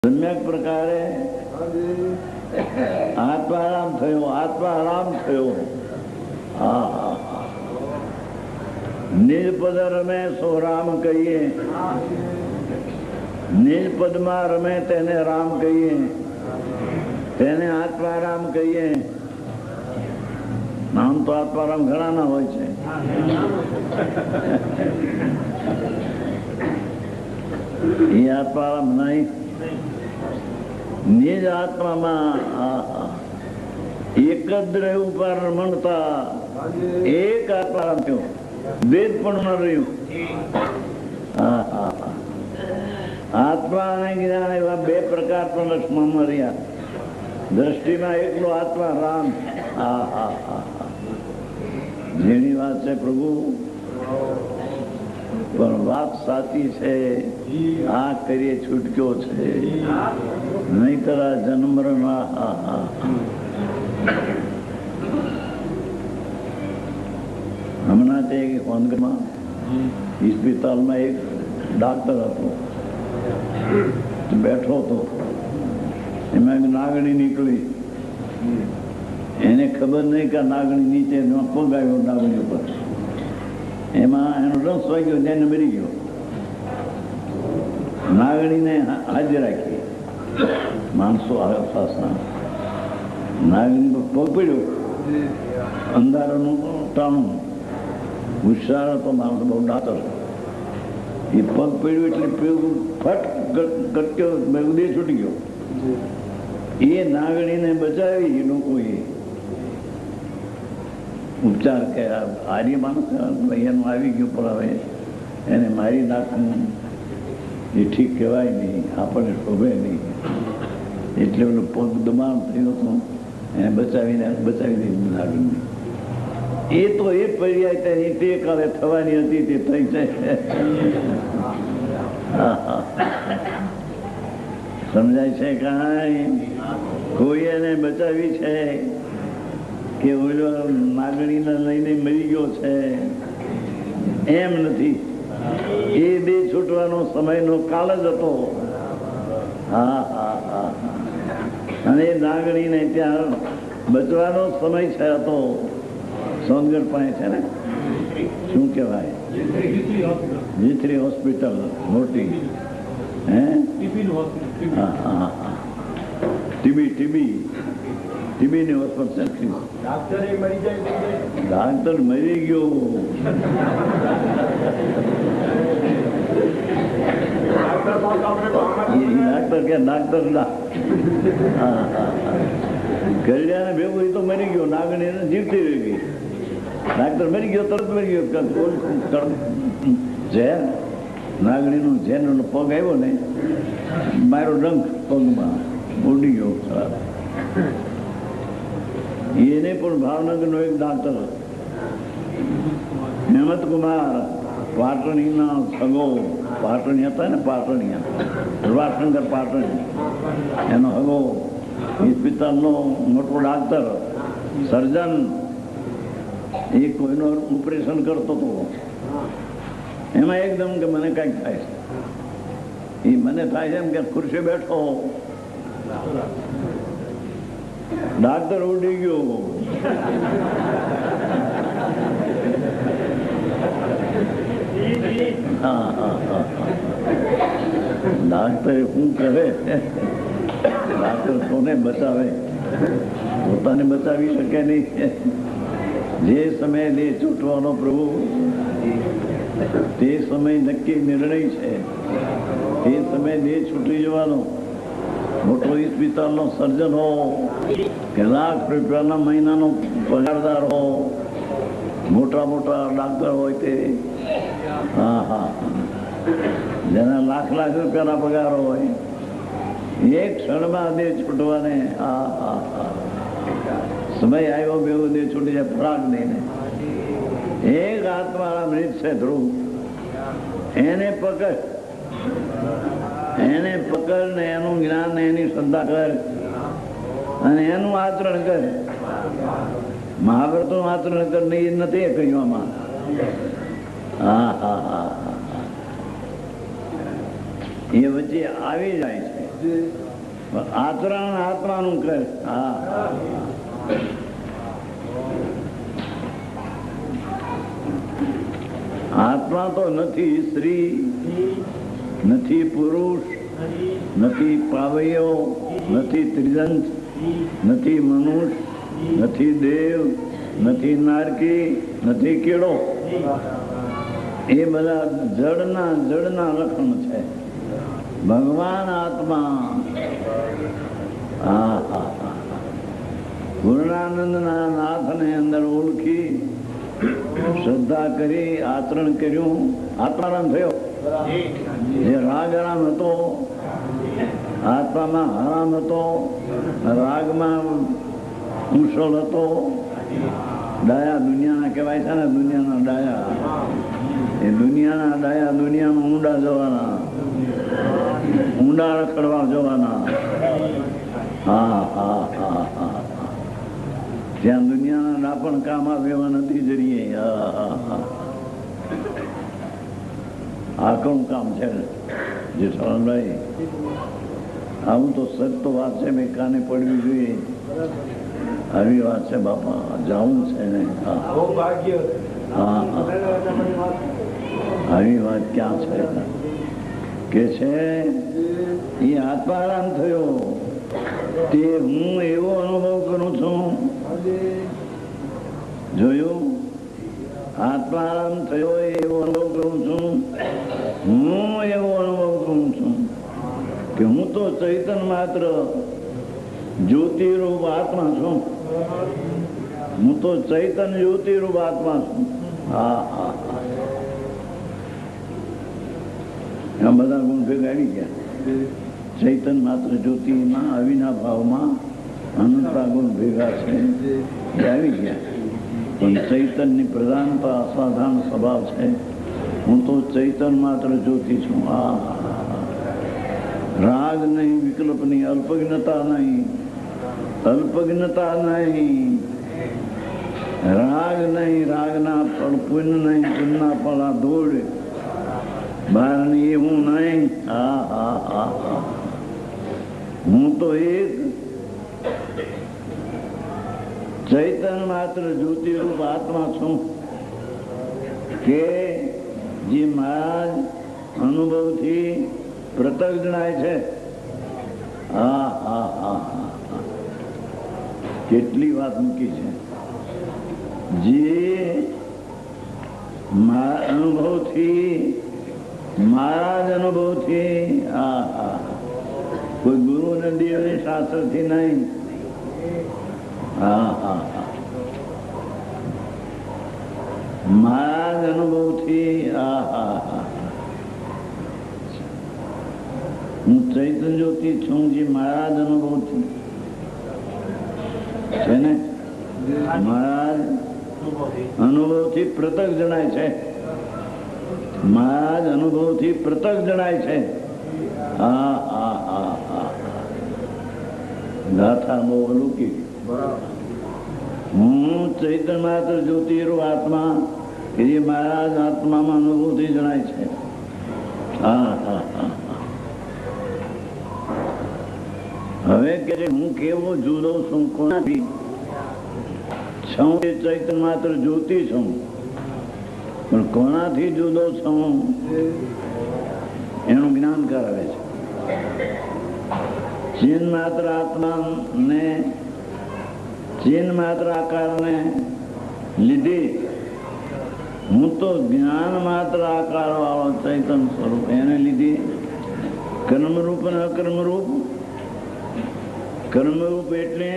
સમ્યક પ્રકારે આત્મારામ થયો, આત્મારામ થયો. નિજપદ રમે સો રામ કહીએ, નિજપદમાં રમે તેને રામ કહીએ, તેને આત્મારામ કહીએ. નામ તો આત્મારામ ઘણા ના હોય છે. એ આત્મારામ નહીં, નિજ આત્મામાં એક જ દ્રવ્ય ઉપર રમણતા એક આત્મારામ થયો. વેદ પણ ન રહ્યું. આત્મા અને જ્ઞાન એવા બે પ્રકાર પણ લક્ષ્મણમાં રહ્યા. દ્રષ્ટિમાં એકલો આત્મા રામ. જેની વાત છે પ્રભુ, પણ વાત સાચી છે. આ કરીએ છૂટક્યો છે, નહીતર આ જન્મ હમણાં તે હોનગરમાં હોસ્પિટલમાં એક ડાક્ટર હતો, બેઠો હતો. એમાં એક નાગણી નીકળી. એને ખબર નહીં કે નાગણી નીચે પગ આવ્યો નાગણી ઉપર. એમાં એનો રસ વાગ્યો, તેને મરી ગયો. નાગણીને હાજર રાખી માણસો આસપાસના. નાગણી પર પગ પડ્યો, અંધારાનું ટાણું. હોશિયાર હતો માણસ, બહુ ડાતર. એ પગ પડ્યો એટલે ફટ કટક્યો, ઉદય છૂટી ગયો. એ નાગણીને બચાવી લોકોએ ઉપચાર કર્યા. આર્ય માણસ એનું આવી ગયું, પણ હવે એને મારી નાખવું એ ઠીક કહેવાય નહીં, આપણને શોભે નહીં. એટલે પેલો પગ દબાણ થયું હતું, એને બચાવી દીધું નાગણી. એ તો એ પર્યાય તેની તે કાલે થવાની હતી તે થઈ જાય. સમજાય છે? કાંઈ કોઈ એને બચાવી છે કે ઓલો નાગણીને લઈને મરી ગયો છે એમ નથી. એ બે છૂટવાનો સમયનો કાળ જ હતો. અને એ નાગણીને ત્યાં બચવાનો સમય છે હતો. સોનગઢ પાસે છે ને, શું કહેવાય, જીથરી હોસ્પિટલ મોટી. હે, ટીબીની હોસ્પિટલ. ડાક્ટર મરી ગયો. ડાક્ટર કે ડાક્ટર કલ્યાણ ભેગું એ તો મરી ગયો. નાગણી જીવતી રહી ગઈ. ડાક્ટર મરી ગયો, તરત મરી ગયો. ઝેર, નાગણીનું ઝેરનો પગ આવ્યો ને, મારો ડંખ પગમાં ઉડી ગયો. ખરાબ. એને પણ ભાવનગરનો એક ડાક્ટર હેમંતકુમાર પાટણીના સગો, પાટણી હતા ને, પાટણીયા પ્રભાશંકર પાટણી, એનો હગો હોસ્પિટલનો મોટો ડાક્ટર, સર્જન. એ કોઈનો ઓપરેશન કરતો હતો. એમાં એકદમ કે મને કંઈક થાય છે. એ મને થાય છે એમ કે ખુરશી બેઠો, ડાક્ટર ઉડી ગયો. ડાક્ટર શું કરે? ડાક્ટર કોને બચાવે? પોતાને બચાવી શકે નહીં. જે સમયે દેહ છૂટવાનો પ્રભુ, તે સમય નક્કી નિર્ણય છે. તે સમયે દેહ છૂટી જવાનો. મોટો હોસ્પિટલનો સર્જન હો કે લાખ રૂપિયાના મહિનાનો પગારદાર હો, મોટા મોટા ડાક્ટર હોય તે, જેના લાખ લાખ રૂપિયાના પગાર હોય, એક ક્ષણમાં દેહ છૂટવાને સમય આવ્યો. બેવું દેહ છૂટી જાય, ફરાક નહીં. એક આત્મારામ રીત છે ધ્રુવ. એને પકડ, એને પકડ ને એનું જ્ઞાન ને એની શ્રદ્ધા કર અને એનું આચરણ કર. મહાભારતનું આચરણ કર ને એ નથી કહ્યું આમાં. એ વચ્ચે આવી જાય છે. આચરણ આત્માનું કહે. હા, આત્મા તો નથી સ્ત્રી, નથી પુરુષ, નથી પાવૈયો, નથી ત્રિદંત, નથી મનુષ્ય, નથી દેવ, નથી નારકી, નથી કીડો. એ બધા જડના લક્ષણ છે. ભગવાન આત્મા. પૂર્ણાનંદના નાથને અંદર ઓળખી શ્રદ્ધા કરી આચરણ કર્યું, આત્મારામ થયો. જે રાગ આરામ હતો, આત્મામાં આરામ હતો, રાગમાં કુશળ હતો. ડાયા દુનિયાના કહેવાય છે ને, દુનિયાના ડાયા. એ દુનિયાના ડાયા દુનિયામાં ઊંડા જવાના, ઊંડા રખડવા જવાના. હા હા હા હા, જ્યાં દુનિયાના ડાપણ કામ આવે નથી જરીએ. આ કોણ કામ છે જેઠાલાલભાઈ? આવું તો સત્ય તો વાત છે, મેં કાને પડવી જોઈએ. આવી વાત છે બાપા, જાવું છે ને. હા હા, આવી વાત ક્યાં છે કે છે એ આત્મારામ થયો તે હું એવો અનુભવ કરું છું. જોયું? આત્મારામ થયો એવો અનુભવ કરું છું. હું એવો અનુભવ કરું છું કે હું તો ચૈતન્ય માત્ર જ્યોતિરૂપ આત્મા છું. હું તો ચૈતન્ય જ્યોતિરૂપ આત્મા છું. હા હા, આ બધા ગુણ ભેગા આવી ગયા. ચૈતન્ય માત્ર જ્યોતિમાં અવિના ભાવમાં અનંતા ગુણ ભેગા છે, એ આવી ગયા. પણ ચૈતન્યની પ્રધાનતા અસાધારણ સ્વભાવ છે. હું તો ચૈતન્ય માત્ર જ્યોતિ છું. આ રાગ નહીં, વિકલ્પ નહીં, અલ્પજ્ઞતા નહીં, અલ્પજ્ઞતા નહીં, રાગ નહીં, રાગના ફળ પુણ્ય નહીં, પુણ્યના ફળ આ ધૂળ બહારની એ હું નહીં. હા હા હા હા, હું તો એક ચૈતન્ય માત્ર જ્યોતિરૂપ આત્મા છું કે જે મહારાજ અનુભવથી પ્રત્યક્ષ જણાય છે. હા હા હા હા, કેટલી વાત મૂકી છે. જે અનુભવથી, મહારાજ અનુભવથી, હા હા, કોઈ ગુરુ ને દેવની શાસ્ત્રથી નહીં. હા હા હા, મહારાજ અનુભવથી. હા હા હા, હું ચૈતન્ય જ્યોતિ છું જે મહારાજ અનુભવથી છે ને. મહારાજ અનુભવથી પ્રત્યક્ષ જણાય છે. મહારાજ અનુભવથી પ્રત્યક્ષ જણાય છે. હા હા હા હા, ગાથા બહુ અલૌકિક. હું ચૈતન્ય માત્ર જ્યોતિરૂપ આત્મા કે જે મહારાજ આત્મામાં અનુભવથી જણાય છે. હા હા હા, હવે કે હું કેવો જુદો છું કોનાથી? છું એ ચૈતન્ય માત્ર જ્યોતિ છું, પણ કોનાથી જુદો છું એનું જ્ઞાન કરાવે છે. ચિન્હ માત્ર આત્મા ને ચિન્હ માત્ર આકારને લીધે હું તો જ્ઞાન માત્ર આકાર વાળો ચૈતન્ય સ્વરૂપ, એને લીધે કર્મરૂપ અને અકર્મરૂપ. કર્મરૂપ એટલે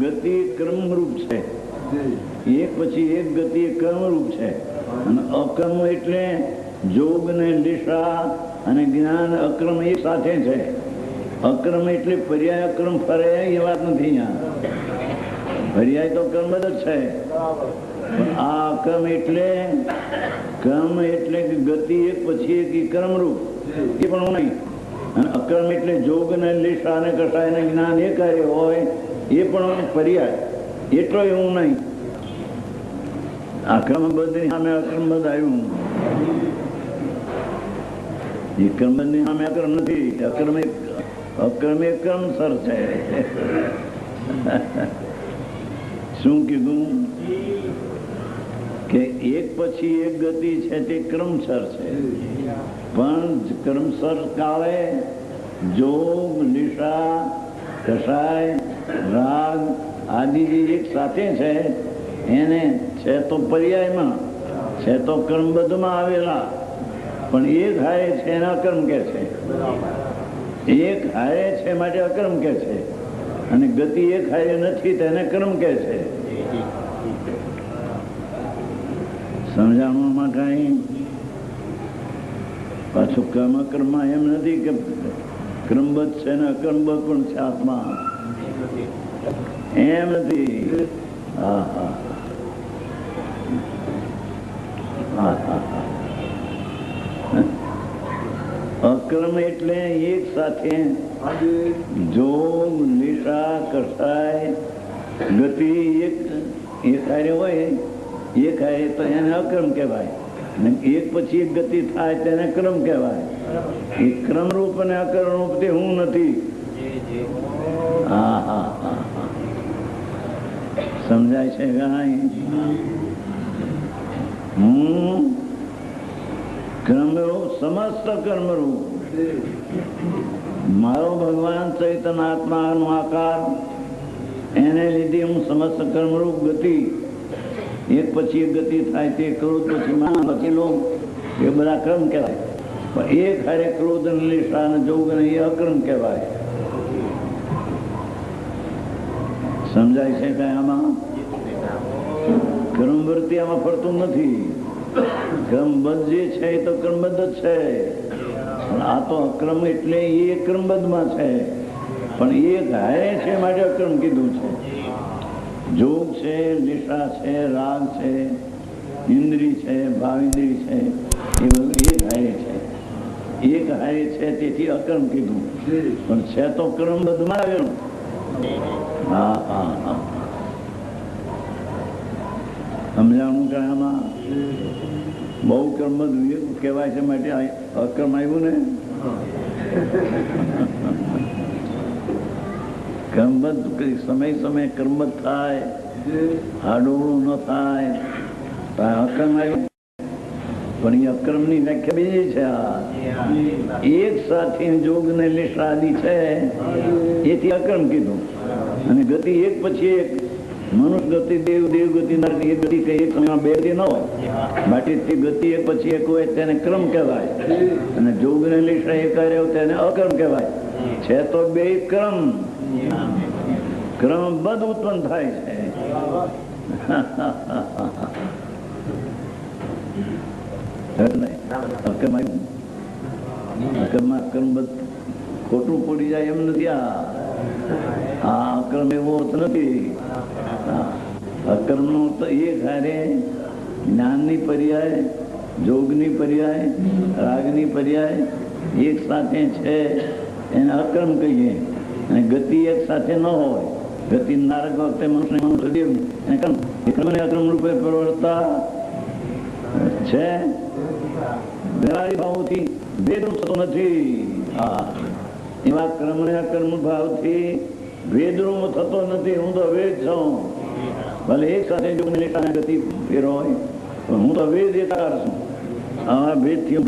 ગતિ કર્મરૂપ છે, એક પછી એક ગતિ કર્મરૂપ છે. અને અકર્મ એટલે જોગ ને દિશા અને જ્ઞાન અક્રમ એક સાથે છે. અક્રમ એટલે પર્યાય અક્રમ ફરે એ વાત નથી. પર્યાય તો કર્મ જ છે, પણ આ અક્રમ એટલે કર્મ એટલે ગતિ એક પછી એક કર્મરૂપ, એ પણ નહીં. અને અક્રમ એટલે જોગ ને દિશા ને કસાય ને જ્ઞાન એ કાર્ય હોય એ પણ પર્યાય, એટલો એવું નહીં. અક્રમ બધી સામે અક્રમ બધ આવ્યું. એ કર્મ ની સામે અક્રમ નથી. અક્રમ અક્રમ એ ક્રમસર છે. શું કીધું કે એક પછી એક ગતિ છે તે ક્રમસર છે, પણ ક્રમસર કાળે જોગ, નિશા, કષાય, રાગ આદિ જે એક સાથે છે એને છે તો પર્યાયમાં, છે તો કર્મબદ્ધમાં આવેલા, પણ એક હારે છે એને અકર્મ કે છે. એક હારે છે માટે અકર્મ કે છે, અને ગતિ એક હારે નથી તેને કર્મ કે છે. સમજાણું કઈ? પાછું કર્મ કર્મ એમ નથી કે ક્રમબદ્ધ છે ને અકર્મબદ્ધ પણ છે આત્મા, એમ નથી. હા હા હા હા. અક્રમ એટલે એક સાથે જોગ, નિશા, કષાય, ગતિ એક હારે હોય, એક હારે તો એને અક્રમ કહેવાય, અને એક પછી એક ગતિ થાય તેને ક્રમ કહેવાય. એ ક્રમ રૂપ અને અક્રમ રૂપ તે હું નથી. હા હા હા હા. સમજાય છે કાંઈ? હું કર્મરૂપ, સમસ્ત કર્મરૂપ મારો ભગવાન ચૈતન્યાત્મા નો આકાર, એને લીધે હું સમસ્ત કર્મરૂપ ગતિ, એક પછી એક ગતિ થાય તે ક્રોધ, પછી માન, પછી લોભ, એ બધા ક્રમ કહેવાય. પણ એક હારે ક્રોધ, નિશા અને જોગ એ અક્રમ કહેવાય. સમજાય છે કઈ આમાં? ક્રમવર્તી આમાં ફરતું નથી. ક્રમબદ્ધ જે છે એ તો ક્રમબદ્ધ જ છે, આ તો અક્રમ એટલે એ ક્રમબદ્ધમાં છે, પણ એક હારે છે માટે અક્રમ કીધું છે. જોગ છે, નિશા છે, રાગ છે, ઇન્દ્રિય છે, ભાવેન્દ્રિય છે, એ બધું એક હારે છે. એક હારે છે તેથી અક્રમ કીધું, પણ છે તો ક્રમબદ્ધમાં આવેલું. હા હા હા. સમજાણું કે આમાં બહુ કર્મબદ્ધ કહેવાય છે માટે અક્રમ આવ્યું ને. કર્મબદ્ધ સમય સમય કર્મબદ્ધ થાય, હાડોળું ન થાય, અક્રમ આવ્યું. પણ એ અક્રમ ની વ્યાખ્યા બીજી છે. એક સાથે જોગ ને નિશા આદિ છે એથી અક્રમ કીધું, અને ગતિ એક પછી એક, મનુષ્ય ગતિ, દેવ ગતિ, નરક, એ ગતિ કઈ એક સમયમાં બે ગતિ ન હોય, બાકી તે ગતિ એક પછી એક હોય તેને ક્રમ કહેવાય, અને જોગ ને નિશા એક હારે હોય તેને અક્રમ કહેવાય. છે તો બે ક્રમ, ક્રમબદ્ધ ઉત્પન્ન થાય છે. ખોટું પડી જાય એમ નથી. આ અક્રમ એવો અર્થ નથી. અક્રમ નો તો એક હારે જ્ઞાનની પર્યાય, જોગની પર્યાય, રાગની પર્યાય એક સાથે છે એને અક્રમ કહીએ. અને ગતિ એક સાથે ન હોય, ગતિ નારક વખતે મનુષ્ય અક્રમ રૂપે પ્રવર્તતા છે. ભાવથી ભેદ થતો નથી. એવા ક્રમ ને અક્રમ ભાવથી ભેદરૂપ થતો નથી. હું તો વેદ છું, ભલે એક સાથે ગતિ ફેરો હોય, હું તો વેદ એકાર છું. આ ભેદ થી